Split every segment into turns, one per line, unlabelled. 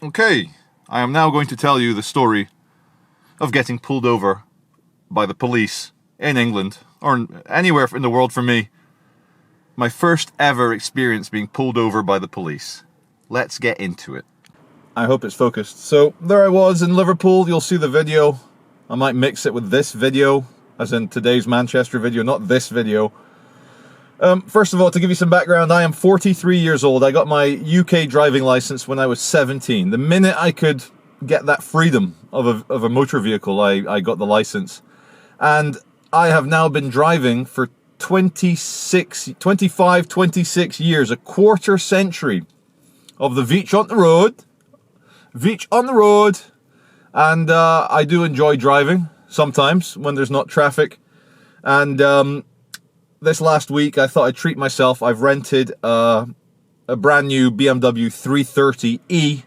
Okay, I am now going to tell you the story of getting pulled over by the police in England, or anywhere in the world for me. My first ever experience being pulled over by the police. Let's get into it. I hope it's focused. So, there I was in Liverpool. You'll see the video. I might mix it with this video, as in today's Manchester video, not this video. First of all, to give you some background, I am 43 years old. I got my UK driving license when I was 17. The minute I could get that freedom of a motor vehicle, I got the license. And I have now been driving for 26 years, a quarter century of the Veach on the road. Veach on the road. And I do enjoy driving sometimes when there's not traffic. And this last week, I thought I'd treat myself. I've rented a brand new BMW 330e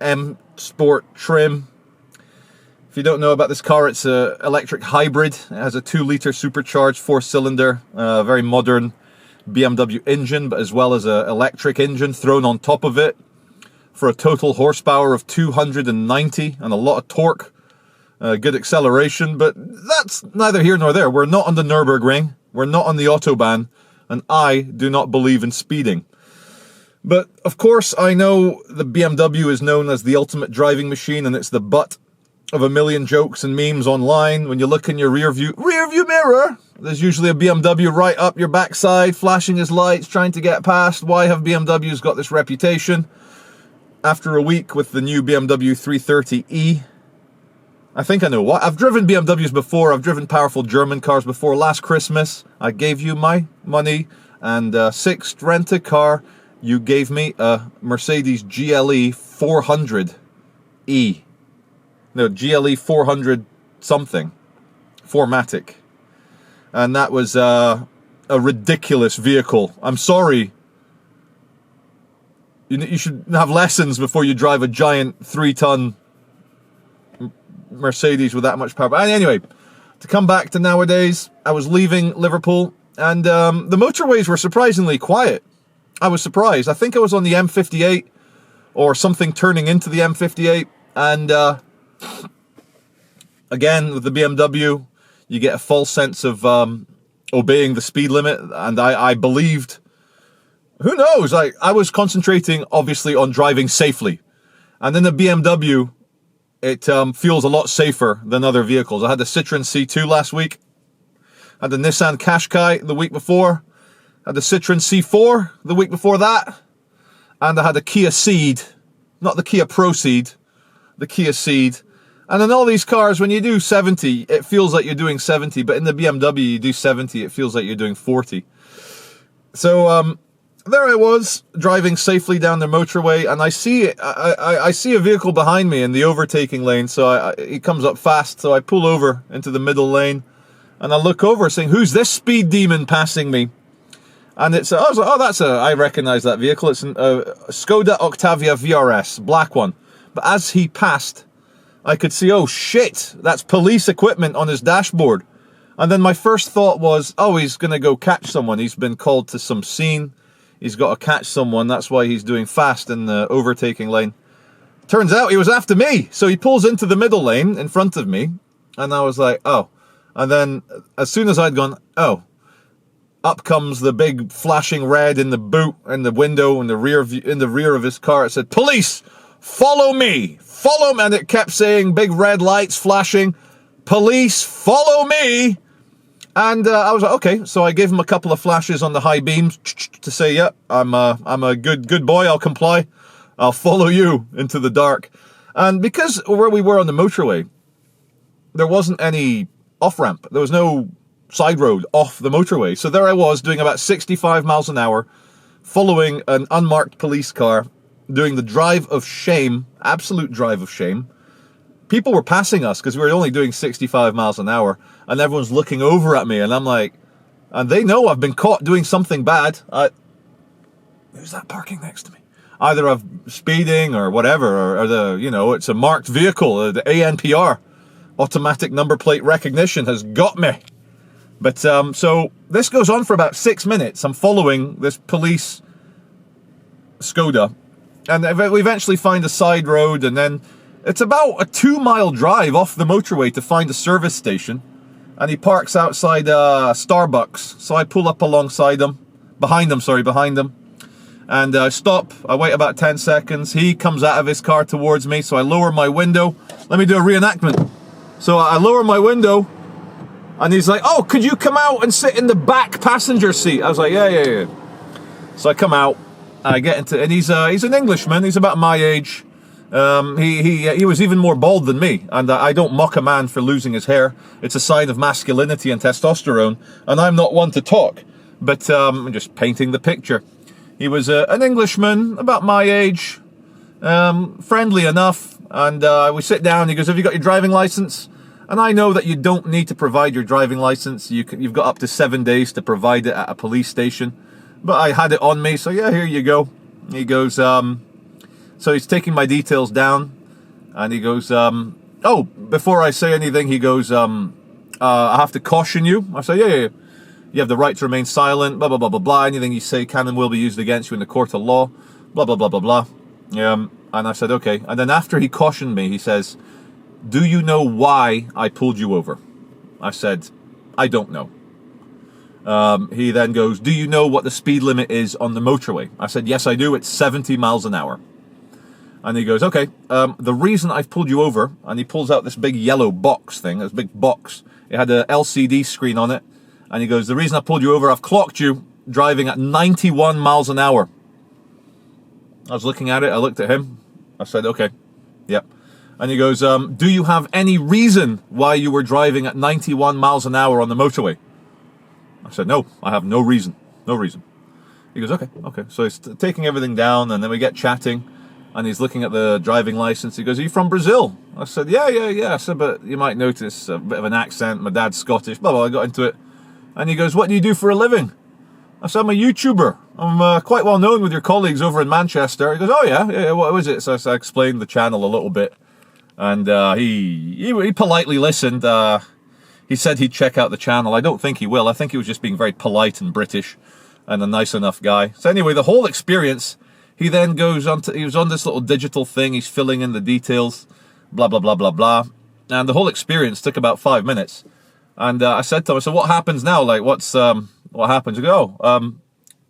M Sport trim. If you don't know about this car, it's an electric hybrid. It has a 2-litre supercharged 4-cylinder, very modern BMW engine, but as well as an electric engine thrown on top of it for a total horsepower of 290 and a lot of torque, good acceleration. But that's neither here nor there. We're not on the Nürburgring. We're not on the Autobahn, and I do not believe in speeding. But, of course, I know the BMW is known as the ultimate driving machine, and it's the butt of a million jokes and memes online. When you look in your rear view mirror, there's usually a BMW right up your backside, flashing his lights, trying to get past. Why have BMWs got this reputation? After a week with the new BMW 330e, I think I know what. I've driven BMWs before. I've driven powerful German cars before. Last Christmas, I gave you my money and sixth rent-a-car. You gave me a Mercedes GLE 400e. No, GLE 400 something. 4MATIC. And that was a ridiculous vehicle. I'm sorry. You should have lessons before you drive a giant 3-ton Mercedes with that much power. But anyway, to come back to nowadays, I was leaving Liverpool and the motorways were surprisingly quiet. I was surprised. I think I was on the M58 or something turning into the M58, and again with the BMW you get a false sense of obeying the speed limit, and I believed, who knows, I was concentrating obviously on driving safely, and in the BMW it feels a lot safer than other vehicles. I had the Citroen C2 last week. I had the Nissan Qashqai the week before. I had the Citroen C4 the week before that. And I had the Kia Ceed. Not the Kia Proceed. The Kia Ceed. And in all these cars, when you do 70, it feels like you're doing 70. But in the BMW, you do 70, it feels like you're doing 40. So, there I was, driving safely down the motorway, and I see a vehicle behind me in the overtaking lane, so he comes up fast, so I pull over into the middle lane, and I look over saying, who's this speed demon passing me? And I was like, I recognize that vehicle. It's a Skoda Octavia VRS, black one. But as he passed, I could see, oh shit, that's police equipment on his dashboard. And then my first thought was, oh, he's going to go catch someone. He's been called to some scene. He's got to catch someone. That's why he's doing fast in the overtaking lane. Turns out he was after me. So he pulls into the middle lane in front of me. And I was like, oh. And then as soon as I'd gone, oh, up comes the big flashing red in the boot, in the window, in the rear of his car. It said, police, follow me. Follow me. And it kept saying, big red lights flashing, police, follow me. And I was like, okay. So I gave him a couple of flashes on the high beams to say, yep, I'm a good boy. I'll comply. I'll follow you into the dark. And because where we were on the motorway, there wasn't any off-ramp. There was no side road off the motorway. So there I was doing about 65 miles an hour, following an unmarked police car, doing the drive of shame, absolute drive of shame. People were passing us because we were only doing 65 miles an hour, and everyone's looking over at me, and I'm like, and they know I've been caught doing something bad. Who's that parking next to me? Either I'm speeding or whatever, or it's a marked vehicle. The ANPR, automatic number plate recognition, has got me. But so this goes on for about 6 minutes. I'm following this police Skoda And we eventually find a side road, and then it's about a 2-mile drive off the motorway to find a service station. And he parks outside Starbucks. So I pull up alongside him, behind him. And I stop, I wait about 10 seconds. He comes out of his car towards me, so I lower my window. Let me do a reenactment. So I lower my window, and he's like, oh, could you come out and sit in the back passenger seat? I was like, yeah. So I come out, I get into, and he's an Englishman, he's about my age. He was even more bald than me, and I don't mock a man for losing his hair. It's a sign of masculinity and testosterone, and I'm not one to talk, but I'm just painting the picture. He was an Englishman, about my age, friendly enough, and we sit down, he goes, have you got your driving license? And I know that you don't need to provide your driving license, you've got up to 7 days to provide it at a police station, but I had it on me, so yeah, here you go. He goes, so he's taking my details down, and he goes, oh, before I say anything, he goes, I have to caution you. I say, yeah. You have the right to remain silent, blah, blah, blah, blah, blah. Anything you say can and will be used against you in the court of law, blah, blah, blah, blah, blah. And I said, okay. And then after he cautioned me, he says, do you know why I pulled you over? I said, I don't know. He then goes, do you know what the speed limit is on the motorway? I said, yes, I do. It's 70 miles an hour. And he goes, okay, the reason I've pulled you over, and he pulls out this big yellow box thing, this big box. It had a LCD screen on it. And he goes, the reason I pulled you over, I've clocked you driving at 91 miles an hour. I was looking at it, I looked at him. I said, okay, yep. And he goes, do you have any reason why you were driving at 91 miles an hour on the motorway? I said, no, I have no reason. No reason. He goes, okay. So he's taking everything down, and then we get chatting. And he's looking at the driving license. He goes, are you from Brazil? I said, yeah. I said, but you might notice a bit of an accent. My dad's Scottish. Blah, blah, I got into it. And he goes, what do you do for a living? I said, I'm a YouTuber. I'm quite well known with your colleagues over in Manchester. He goes, oh, yeah, what was it? So I explained the channel a little bit. And he politely listened. He said he'd check out the channel. I don't think he will. I think he was just being very polite and British and a nice enough guy. So anyway, the whole experience, he then goes on to, he was on this little digital thing. He's filling in the details, blah, blah, blah, blah, blah. And the whole experience took about 5 minutes. And I said to him, so what happens now? Like, what happens? He goes,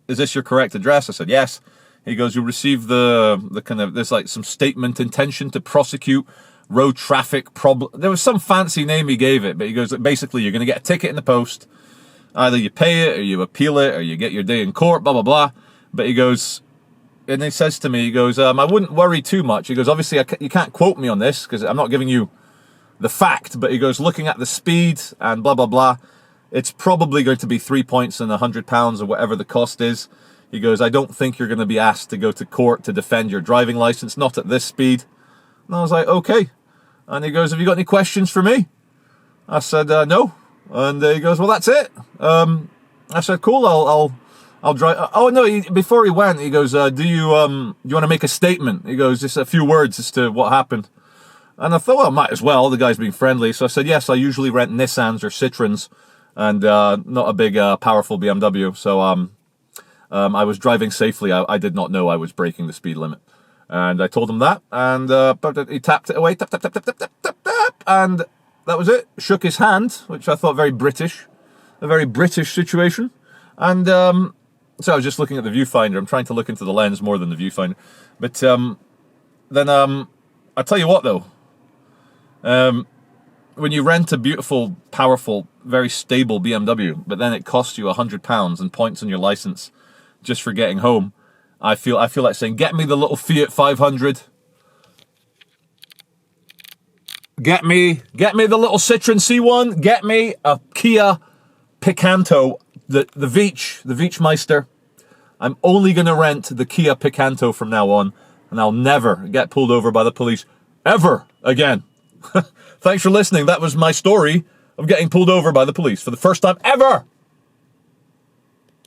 is this your correct address? I said, yes. He goes, you receive the kind of, there's like some statement intention to prosecute road traffic problem. There was some fancy name he gave it, but he goes, basically, you're going to get a ticket in the post. Either you pay it, or you appeal it, or you get your day in court, blah, blah, blah. But he goes, and he says to me, he goes, I wouldn't worry too much. He goes, obviously, you can't quote me on this, because I'm not giving you the fact, but he goes, looking at the speed and blah, blah, blah, it's probably going to be 3 points and £100 or whatever the cost is. He goes, I don't think you're going to be asked to go to court to defend your driving license, not at this speed. And I was like, okay. And he goes, have you got any questions for me? I said, no. And he goes, well, that's it. I said, cool, I'll drive. Oh, no, before he went, he goes, do you want to make a statement? He goes, just a few words as to what happened. And I thought, well, might as well. The guy's being friendly. So I said, yes, I usually rent Nissans or Citroens and not a big, powerful BMW. So I was driving safely. I did not know I was breaking the speed limit. And I told him that. And he tapped it away. Tap, tap, tap, tap, tap, tap, tap, tap. And that was it. Shook his hand, which I thought very British. A very British situation. And so I was just looking at the viewfinder. I'm trying to look into the lens more than the viewfinder. But then I'll tell you what, though. When you rent a beautiful, powerful, very stable BMW, but then it costs you £100 and points on your license just for getting home, I feel like saying, get me the little Fiat 500. Get me the little Citroen C1. Get me a Kia Picanto, the Veechmeister. I'm only going to rent the Kia Picanto from now on, and I'll never get pulled over by the police ever again. Thanks for listening. That was my story of getting pulled over by the police for the first time ever.